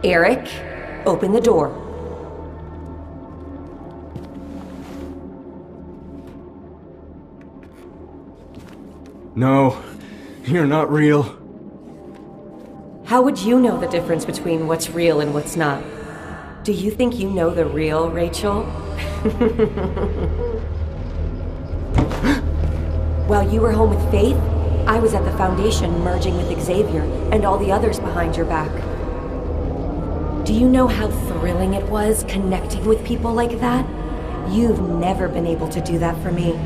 Eric, open the door. No, you're not real. How would you know the difference between what's real and what's not? Do you think you know the real Rachel? While you were home with Faith, I was at the Foundation merging with Xavier and all the others behind your back. Do you know how thrilling it was connecting with people like that? You've never been able to do that for me.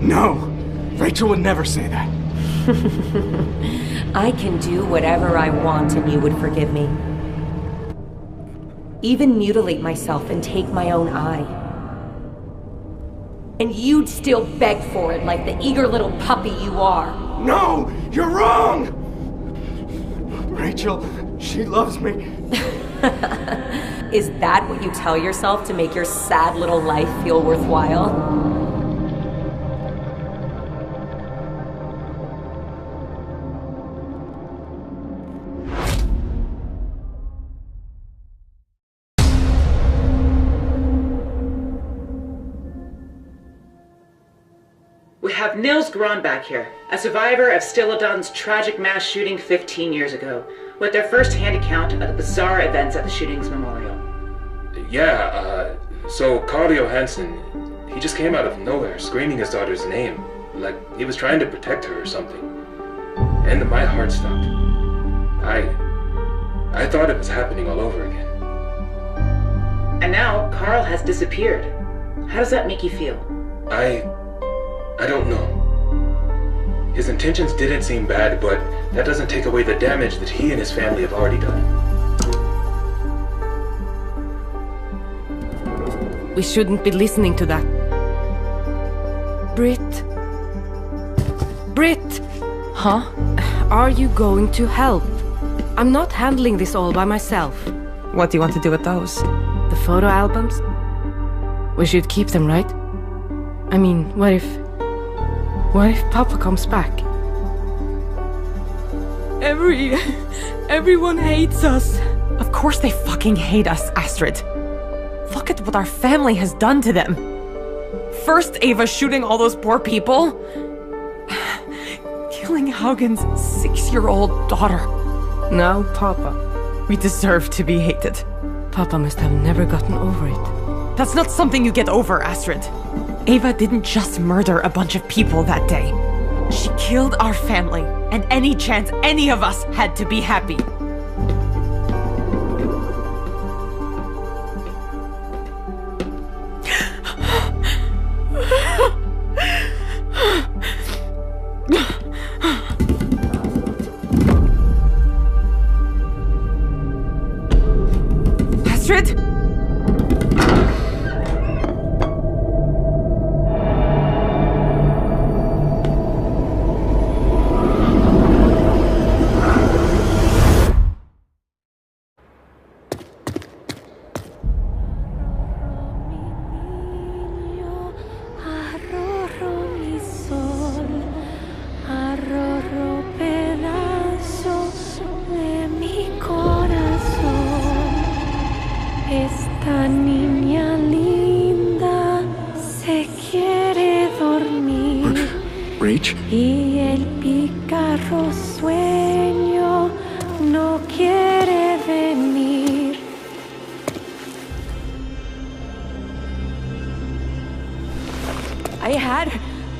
No! Rachel would never say that. I can do whatever I want and you would forgive me. Even mutilate myself and take my own eye. And you'd still beg for it like the eager little puppy you are. No! You're wrong! Rachel, she loves me. Is that what you tell yourself to make your sad little life feel worthwhile? We have Nils Gron back here, a survivor of Stilodon's tragic mass shooting 15 years ago, with their first-hand account of the bizarre events at the shooting's memorial. Yeah, so Carl Johansson, he just came out of nowhere screaming his daughter's name, like he was trying to protect her or something. And my heart stopped. I thought it was happening all over again. And now, Carl has disappeared. How does that make you feel? I don't know. His intentions didn't seem bad, but that doesn't take away the damage that he and his family have already done. We shouldn't be listening to that. Britt? Britt! Huh? Are you going to help? I'm not handling this all by myself. What do you want to do with those? The photo albums? We should keep them, right? I mean, what if Papa comes back? Everyone hates us. Of course they fucking hate us, Astrid. Look at what our family has done to them. First Ava shooting all those poor people. Killing Haugen's 6-year-old daughter. Now, Papa. We deserve to be hated. Papa must have never gotten over it. That's not something you get over, Astrid. Ava didn't just murder a bunch of people that day. She killed our family, and any chance any of us had to be happy. Astrid? Esta niña linda se quiere dormir. Rach? Y el pícaro sueño no quiere venir.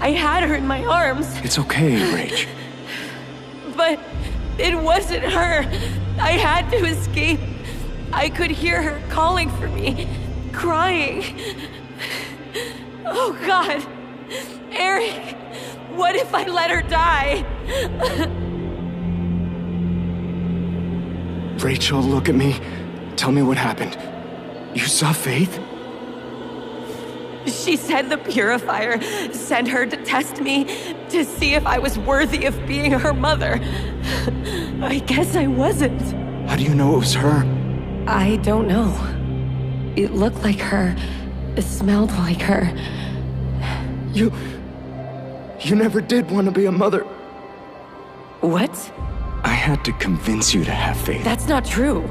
I had her in my arms. It's okay, Rach. But it wasn't her. I had to escape. I could hear her calling for me, crying. Oh God, Eric, what if I let her die? Rachel, look at me. Tell me what happened. You saw Faith? She said the purifier sent her to test me, to see if I was worthy of being her mother. I guess I wasn't. How do you know it was her? I don't know. It looked like her. It smelled like her. You never did want to be a mother. What? I had to convince you to have faith. That's not true.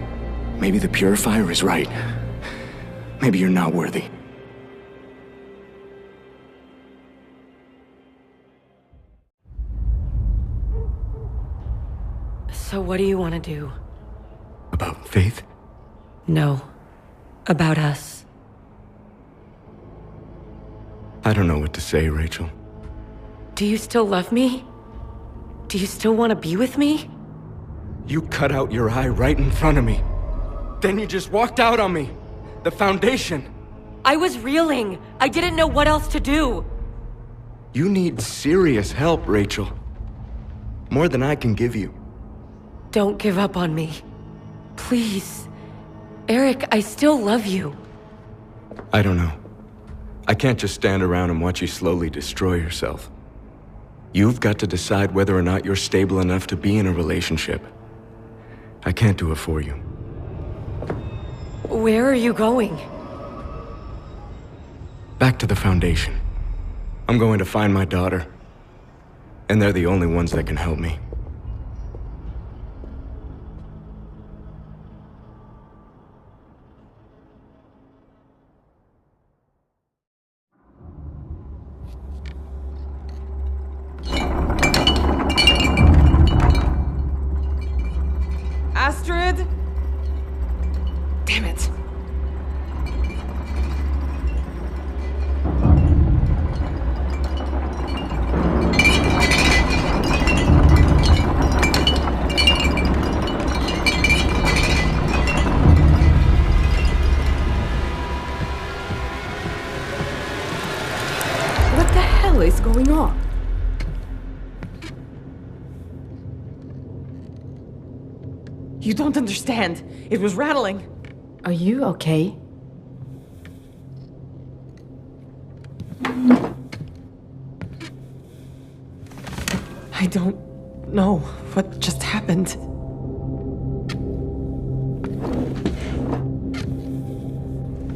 Maybe the purifier is right. Maybe you're not worthy. So what do you want to do? About faith? No. About us. I don't know what to say, Rachel. Do you still love me? Do you still want to be with me? You cut out your eye right in front of me. Then you just walked out on me. The foundation. I was reeling. I didn't know what else to do. You need serious help, Rachel. More than I can give you. Don't give up on me. Please. Eric, I still love you. I don't know. I can't just stand around and watch you slowly destroy yourself. You've got to decide whether or not you're stable enough to be in a relationship. I can't do it for you. Where are you going? Back to the foundation. I'm going to find my daughter. And they're the only ones that can help me. Astrid? Damn it. What the hell is going on? You don't understand. It was rattling. Are you okay? I don't know what just happened.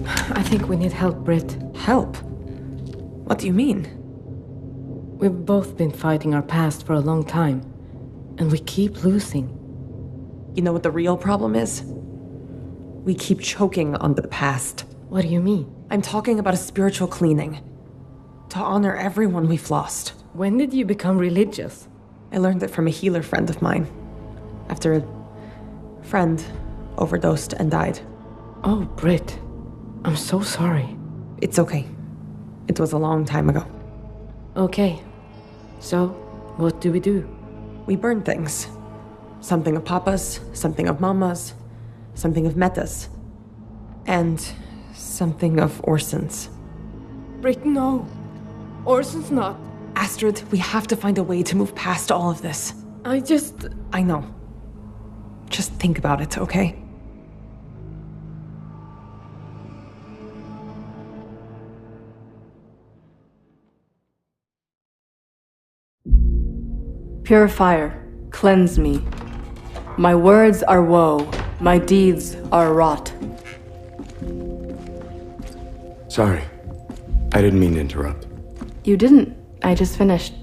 I think we need help, Britt. Help? What do you mean? We've both been fighting our past for a long time, and we keep losing. You know what the real problem is? We keep choking on the past. What do you mean? I'm talking about a spiritual cleaning. To honor everyone we've lost. When did you become religious? I learned it from a healer friend of mine. After a friend overdosed and died. Oh, Britt. I'm so sorry. It's okay. It was a long time ago. Okay. So, what do we do? We burn things. Something of Papa's, something of Mama's, something of Meta's, and something of Orson's. Britt, no. Orson's not. Astrid, we have to find a way to move past all of this. I know. Just think about it, okay? Purifier, cleanse me. My words are woe, my deeds are rot. Sorry. I didn't mean to interrupt. You didn't. I just finished.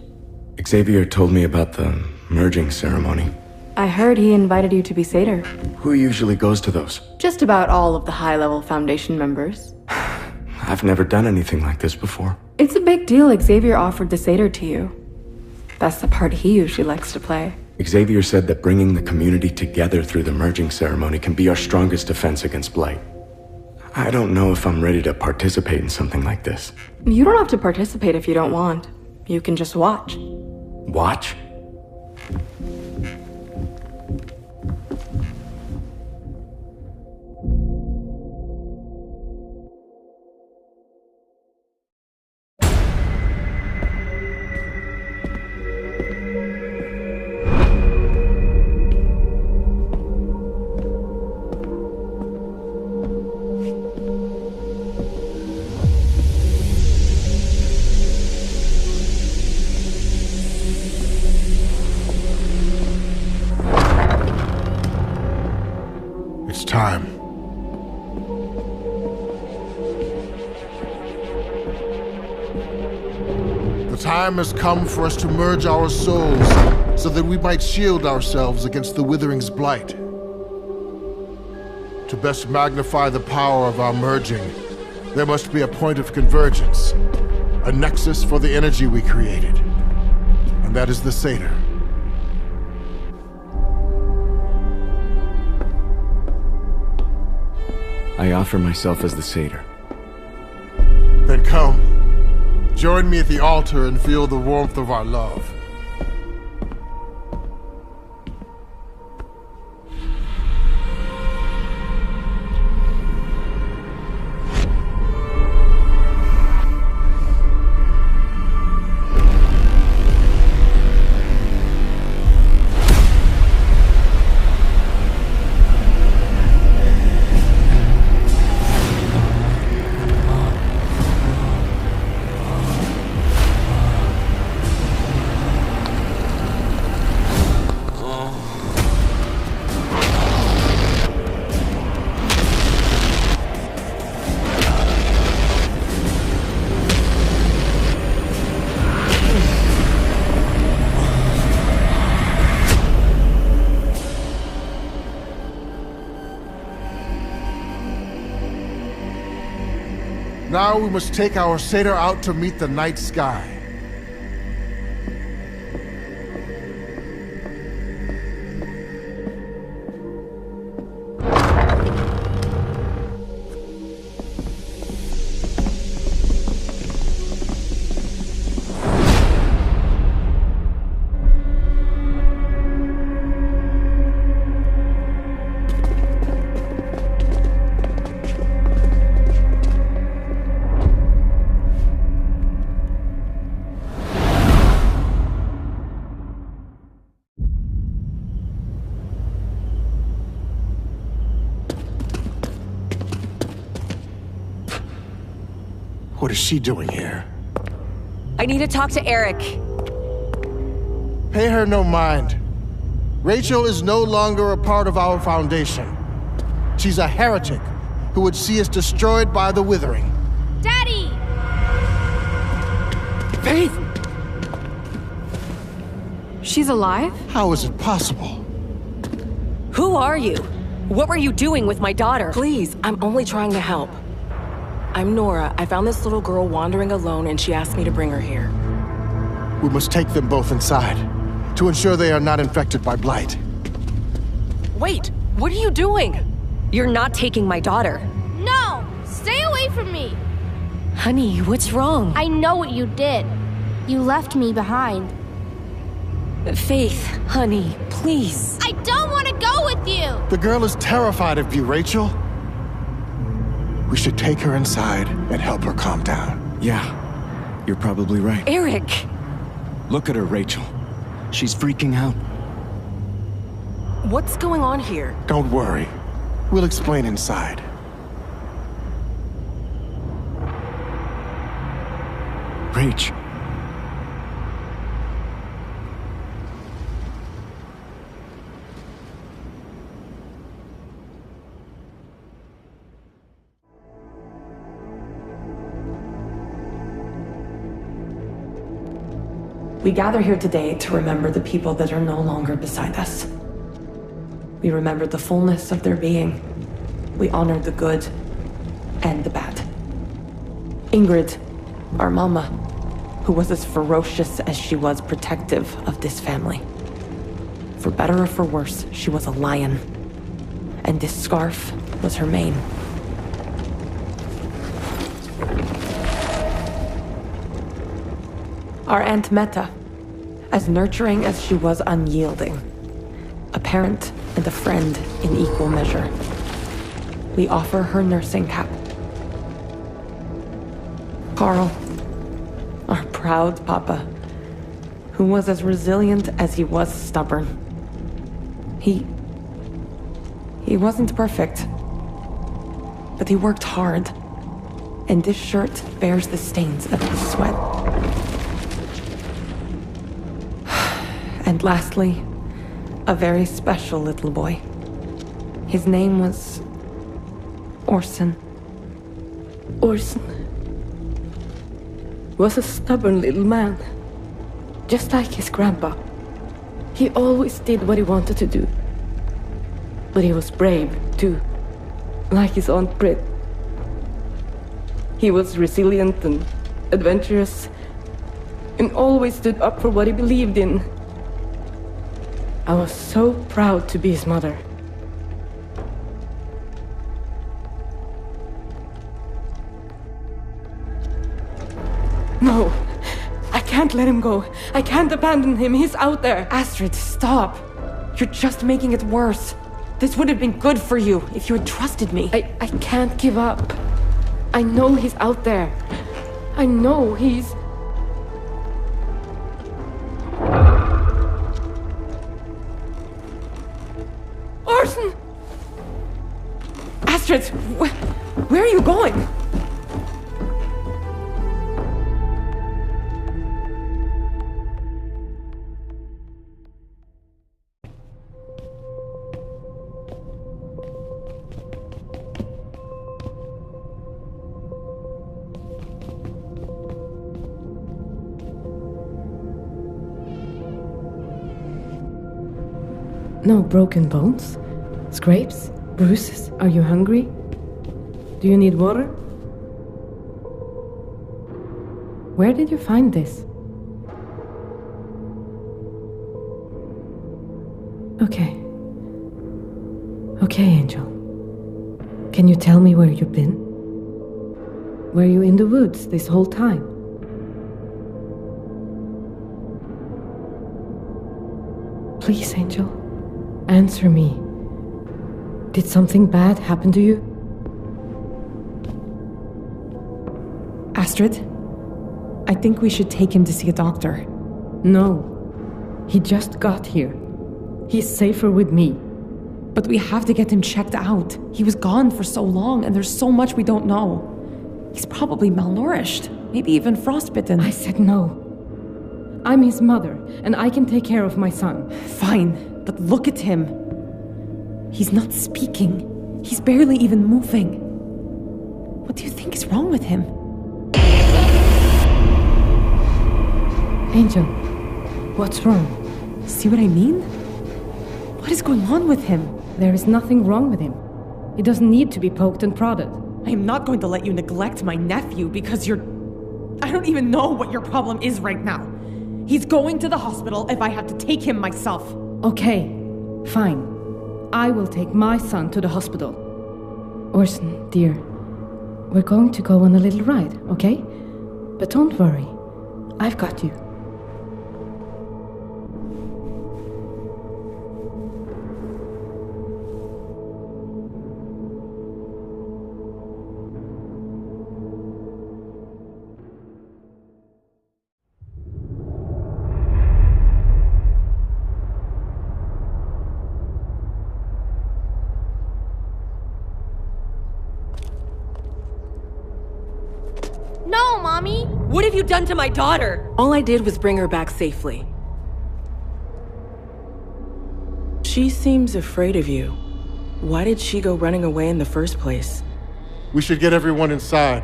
Xavier told me about the merging ceremony. I heard he invited you to be Seder. Who usually goes to those? Just about all of the high-level Foundation members. I've never done anything like this before. It's a big deal Xavier offered the Seder to you. That's the part he usually likes to play. Xavier said that bringing the community together through the merging ceremony can be our strongest defense against blight. I don't know if I'm ready to participate in something like this. You don't have to participate if you don't want. You can just watch. Watch? time. The time has come for us to merge our souls so that we might shield ourselves against the withering's blight. To best magnify the power of our merging, there must be a point of convergence, a nexus for the energy we created. And that is the Satyr. I offer myself as the Satyr. Then come, join me at the altar and feel the warmth of our love. Now we must take our Satyr out to meet the night sky. What is she doing here? I need to talk to Eric. Pay her no mind. Rachel is no longer a part of our foundation. She's a heretic who would see us destroyed by the Withering. Daddy! Faith! She's alive? How is it possible? Who are you? What were you doing with my daughter? Please, I'm only trying to help. I'm Nora. I found this little girl wandering alone and she asked me to bring her here. We must take them both inside to ensure they are not infected by blight. Wait, what are you doing? You're not taking my daughter. No! Stay away from me! Honey, what's wrong? I know what you did. You left me behind. Faith, honey, please. I don't want to go with you! The girl is terrified of you, Rachel. We should take her inside and help her calm down. Yeah, you're probably right. Eric! Look at her, Rachel. She's freaking out. What's going on here? Don't worry. We'll explain inside. Rach. We gather here today to remember the people that are no longer beside us. We remember the fullness of their being. We honor the good and the bad. Ingrid, our mama, who was as ferocious as she was protective of this family. For better or for worse, she was a lion. And this scarf was her mane. Our Aunt Meta, as nurturing as she was unyielding, a parent and a friend in equal measure. We offer her nursing cap. Carl, our proud papa, who was as resilient as he was stubborn. He wasn't perfect, but he worked hard, and this shirt bears the stains of his sweat. And lastly, a very special little boy. His name was Orson. Orson was a stubborn little man, just like his grandpa. He always did what he wanted to do. But he was brave, too, like his Aunt Britt. He was resilient and adventurous, and always stood up for what he believed in. I was so proud to be his mother. No, I can't let him go. I can't abandon him. He's out there. Astrid, stop. You're just making it worse. This would have been good for you if you had trusted me. I can't give up. I know he's out there. I know he's... Orson! Astrid, where are you going? No broken bones? Scrapes? Bruises? Are you hungry? Do you need water? Where did you find this? Okay. Okay, Angel. Can you tell me where you've been? Were you in the woods this whole time? Please, Angel. Answer me. Did something bad happen to you? Astrid, I think we should take him to see a doctor. No. He just got here. He's safer with me. But we have to get him checked out. He was gone for so long, and there's so much we don't know. He's probably malnourished, maybe even frostbitten. I said no. I'm his mother, and I can take care of my son. Fine. But look at him. He's not speaking. He's barely even moving. What do you think is wrong with him? Angel, what's wrong? See what I mean? What is going on with him? There is nothing wrong with him. He doesn't need to be poked and prodded. I am not going to let you neglect my nephew because you're... I don't even know what your problem is right now. He's going to the hospital if I have to take him myself. Okay, fine. I will take my son to the hospital. Orson, dear, we're going to go on a little ride, okay? But don't worry, I've got you. No, Mommy! What have you done to my daughter? All I did was bring her back safely. She seems afraid of you. Why did she go running away in the first place? We should get everyone inside.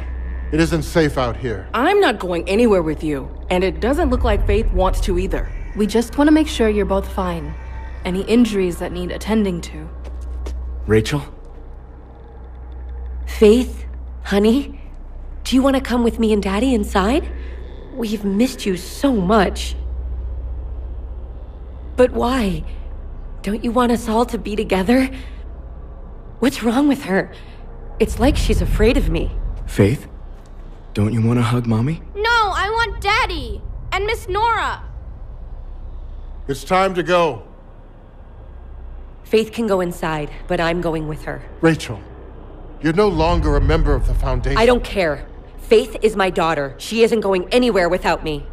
It isn't safe out here. I'm not going anywhere with you, and it doesn't look like Faith wants to either. We just want to make sure you're both fine. Any injuries that need attending to. Rachel? Faith? Honey? Do you want to come with me and Daddy inside? We've missed you so much. But why? Don't you want us all to be together? What's wrong with her? It's like she's afraid of me. Faith? Don't you want to hug Mommy? No, I want Daddy! And Miss Nora! It's time to go. Faith can go inside, but I'm going with her. Rachel, you're no longer a member of the Foundation. I don't care. Faith is my daughter. She isn't going anywhere without me.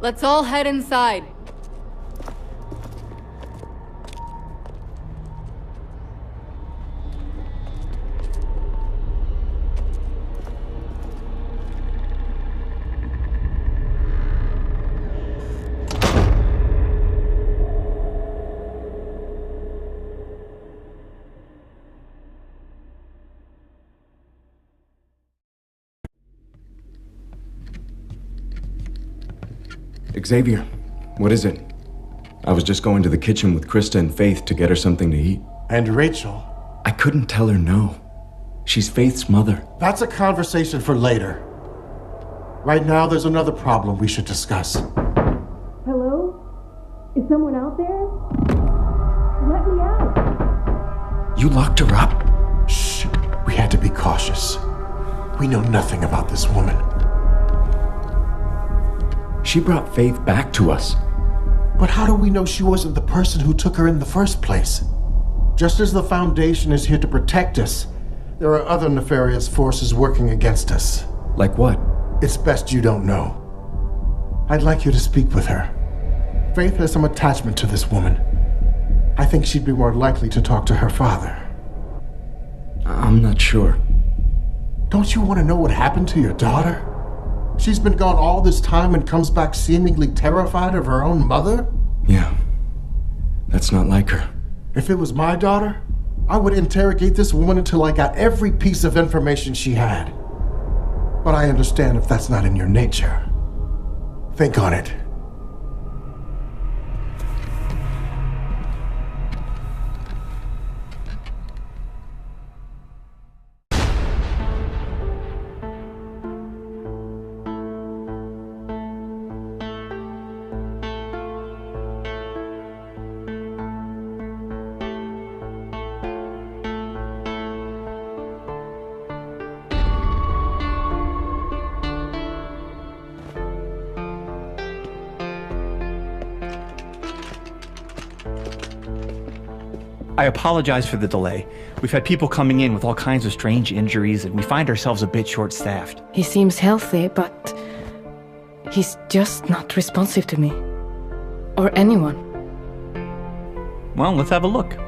Let's all head inside. Xavier, what is it? I was just going to the kitchen with Krista and Faith to get her something to eat. And Rachel? I couldn't tell her no. She's Faith's mother. That's a conversation for later. Right now, there's another problem we should discuss. Hello? Is someone out there? Let me out. You locked her up? Shh. We had to be cautious. We know nothing about this woman. She brought Faith back to us. But how do we know she wasn't the person who took her in the first place? Just as the Foundation is here to protect us, there are other nefarious forces working against us. Like what? It's best you don't know. I'd like you to speak with her. Faith has some attachment to this woman. I think she'd be more likely to talk to her father. I'm not sure. Don't you want to know what happened to your daughter? She's been gone all this time and comes back seemingly terrified of her own mother? Yeah. That's not like her. If it was my daughter, I would interrogate this woman until I got every piece of information she had. But I understand if that's not in your nature. Think on it. I apologize for the delay. We've had people coming in with all kinds of strange injuries, and we find ourselves a bit short-staffed. He seems healthy, but he's just not responsive to me. Or anyone. Well, let's have a look.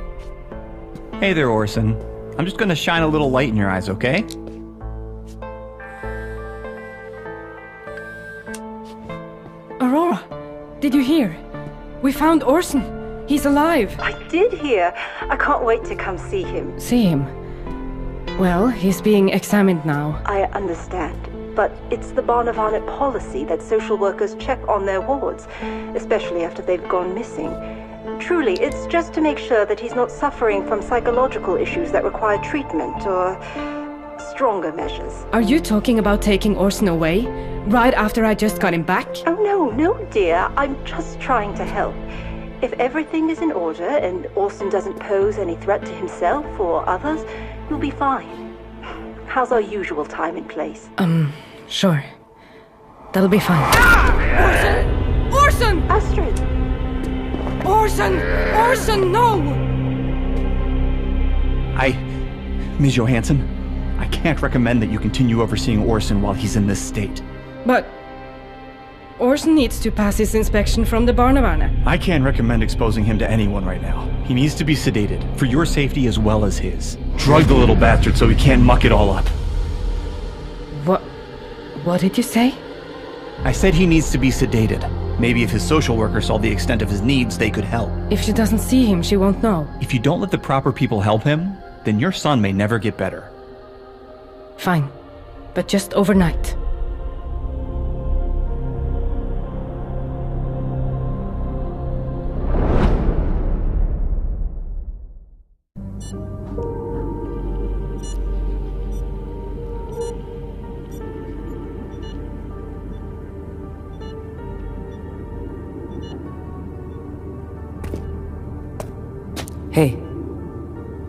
Hey there, Orson. I'm just gonna shine a little light in your eyes, okay? Aurora, did you hear? We found Orson. He's alive. I did hear. I can't wait to come see him. See him? Well, he's being examined now. I understand. But it's the Barnavanet policy that social workers check on their wards, especially after they've gone missing. Truly, it's just to make sure that he's not suffering from psychological issues that require treatment or stronger measures. Are you talking about taking Orson away? Right after I just got him back? Oh, no, dear. I'm just trying to help. If everything is in order and Orson doesn't pose any threat to himself or others, you'll be fine. How's our usual time and place? Sure. That'll be fine. Ah! Orson! Astrid! Orson, no! Ms. Johansson, I can't recommend that you continue overseeing Orson while he's in this state. But Orson needs to pass his inspection from the Barnavanet. I can't recommend exposing him to anyone right now. He needs to be sedated, for your safety as well as his. Drug the little bastard so he can't muck it all up. What did you say? I said he needs to be sedated. Maybe if his social worker saw the extent of his needs, they could help. If she doesn't see him, she won't know. If you don't let the proper people help him, then your son may never get better. Fine. But just overnight.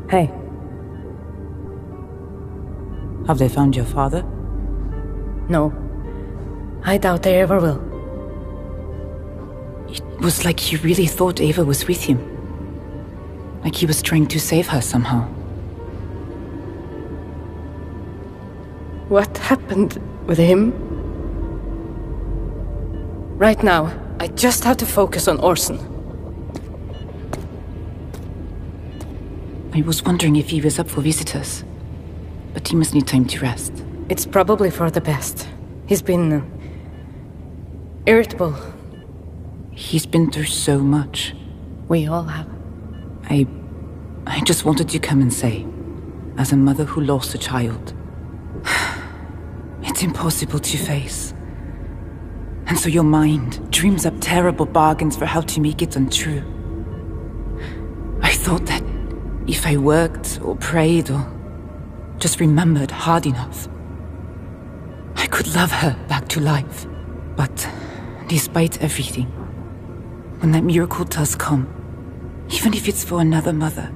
Hey. Have they found your father? No. I doubt they ever will. It was like he really thought Ava was with him. Like he was trying to save her somehow. What happened with him? Right now, I just have to focus on Orson. I was wondering if he was up for visitors. But he must need time to rest. It's probably for the best. He's been irritable. He's been through so much. We all have. I just wanted to come and say, as a mother who lost a child, it's impossible to face. And so your mind dreams up terrible bargains for how to make it untrue. I thought that if I worked or prayed or just remembered hard enough, I could love her back to life. But despite everything, when that miracle does come, even if it's for another mother,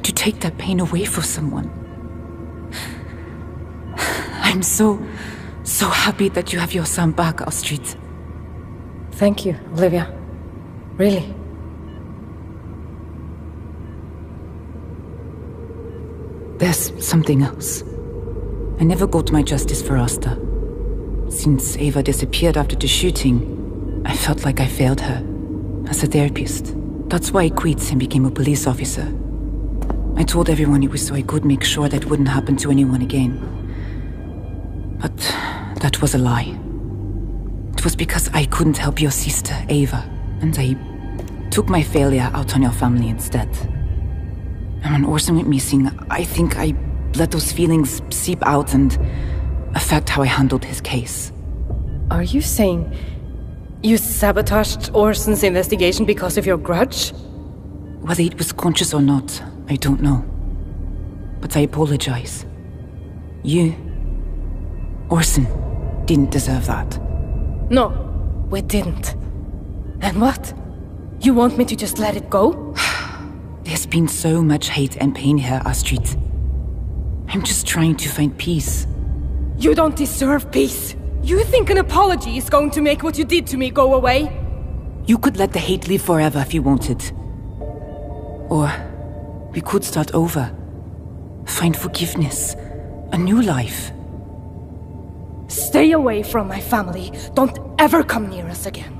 to take that pain away for someone, I'm so happy that you have your son back, Astrid. Thank you, Olivia. Really. There's something else. I never got my justice for Asta. Since Eva disappeared after the shooting, I felt like I failed her as a therapist. That's why I quit and became a police officer. I told everyone it was so I could make sure that wouldn't happen to anyone again. But that was a lie. It was because I couldn't help your sister, Eva, and I took my failure out on your family instead. And when Orson went missing, I think I let those feelings seep out and affect how I handled his case. Are you saying you sabotaged Orson's investigation because of your grudge? Whether it was conscious or not, I don't know. But I apologize. You, Orson, didn't deserve that. No, we didn't. And what? You want me to just let it go? There's been so much hate and pain here, Astrid. I'm just trying to find peace. You don't deserve peace. You think an apology is going to make what you did to me go away? You could let the hate live forever if you wanted. Or we could start over. Find forgiveness. A new life. Stay away from my family. Don't ever come near us again.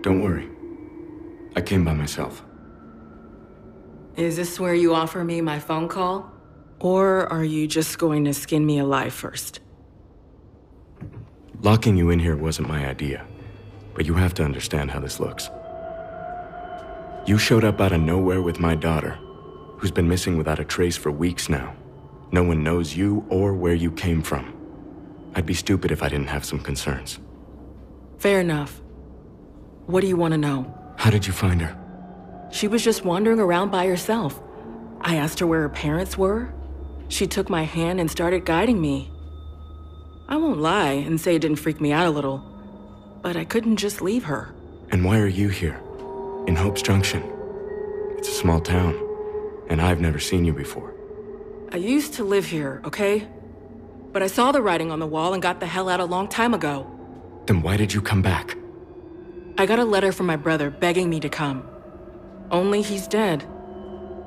Don't worry. I came by myself. Is this where you offer me my phone call? Or are you just going to skin me alive first? Locking you in here wasn't my idea, but you have to understand how this looks. You showed up out of nowhere with my daughter, who's been missing without a trace for weeks now. No one knows you or where you came from. I'd be stupid if I didn't have some concerns. Fair enough. What do you want to know? How did you find her? She was just wandering around by herself. I asked her where her parents were. She took my hand and started guiding me. I won't lie and say it didn't freak me out a little, but I couldn't just leave her. And why are you here? In Hope's Junction? It's a small town, and I've never seen you before. I used to live here, okay? But I saw the writing on the wall and got the hell out a long time ago. Then why did you come back? I got a letter from my brother begging me to come. Only he's dead.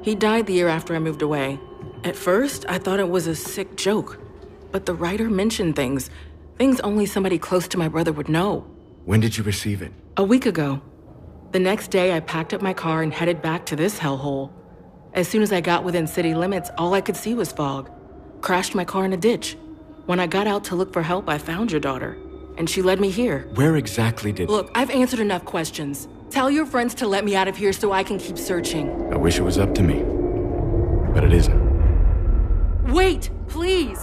He died the year after I moved away. At first, I thought it was a sick joke. But the writer mentioned things only somebody close to my brother would know. When did you receive it? A week ago. The next day, I packed up my car and headed back to this hellhole. As soon as I got within city limits, all I could see was fog. Crashed my car in a ditch. When I got out to look for help, I found your daughter. And she led me here. Where exactly did... Look, I've answered enough questions. Tell your friends to let me out of here so I can keep searching. I wish it was up to me, but it isn't. Wait, please!